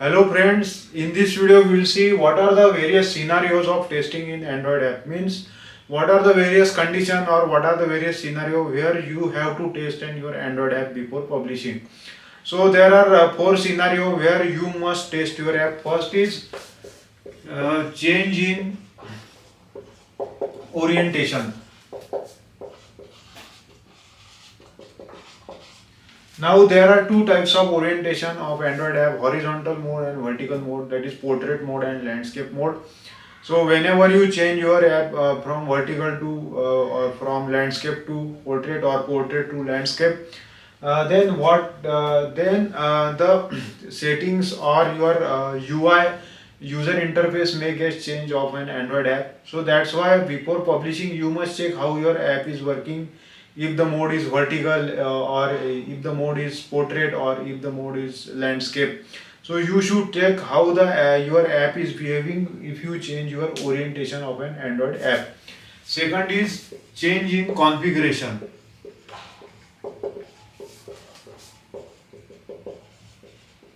Hello friends, in this video we will see what are the various scenarios of testing in Android app. Means what are the various condition or what are the various scenario where you have to test in your Android app before publishing. So there are four scenario where you must test your app. First is change in orientation. Now there are two types of orientation of Android app, horizontal mode and vertical mode, that is portrait mode and landscape mode. So whenever you change your app from vertical to or from landscape to portrait or portrait to landscape, then the settings or your UI user interface may get change of an Android app. So that's why before publishing you must check how your app is working, if the mode is vertical or if the mode is portrait or if the mode is landscape. So you should check how the your app is behaving if you change your orientation of an Android app. Second is change in configuration.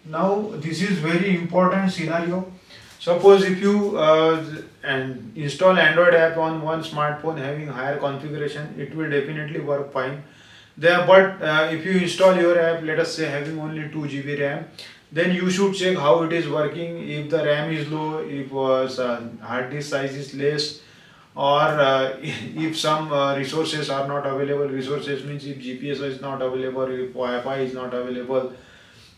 Now this is very important scenario. Suppose if you and install Android app on one smartphone having higher configuration, it will definitely work fine. There, but if you install your app, let us say having only 2 GB RAM, then you should check how it is working. If the RAM is low, if hard disk size is less, or if some resources are not available. Resources means if GPS is not available, if Wi-Fi is not available,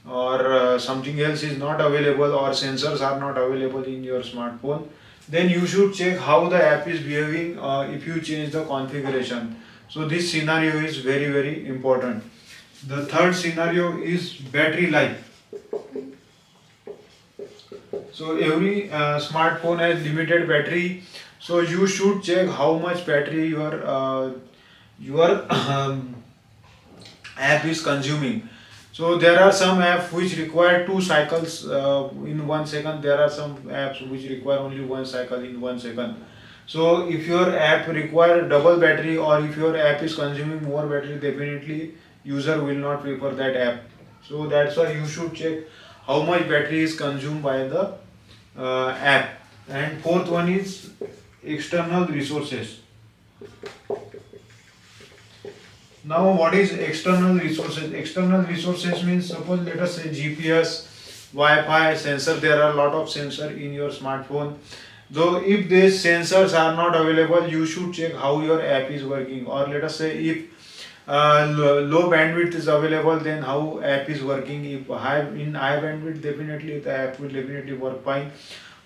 or something else is not available, or sensors are not available in your smartphone, then you should check how the app is behaving if you change the configuration. So this scenario is very important. The third scenario is battery life. So every smartphone has limited battery, so you should check how much battery your app is consuming. So there are some apps which require 2 cycles in 1 second. There are some apps which require only 1 cycle in 1 second. So if your app require double battery or if your app is consuming more battery, definitely user will not prefer that app. So that's why you should check how much battery is consumed by the app. And fourth one is external resources. Now what is external resources? External resources means, suppose let us say GPS, Wi-Fi, sensor. There are a lot of sensor in your smartphone. Though if these sensors are not available, you should check how your app is working. Or let us say if low bandwidth is available, then how app is working. If high bandwidth, definitely the app will definitely work fine.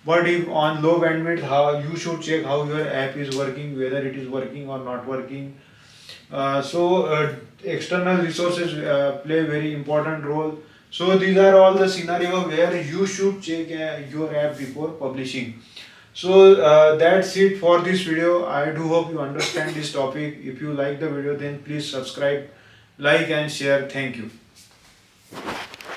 But if on low bandwidth, how you should check how your app is working, whether it is working or not working. External resources play very important role. So these are all the scenario where you should check your app before publishing. So that's it for this video. I do hope you understand this topic. If you like the video, then please subscribe, like and share. Thank you.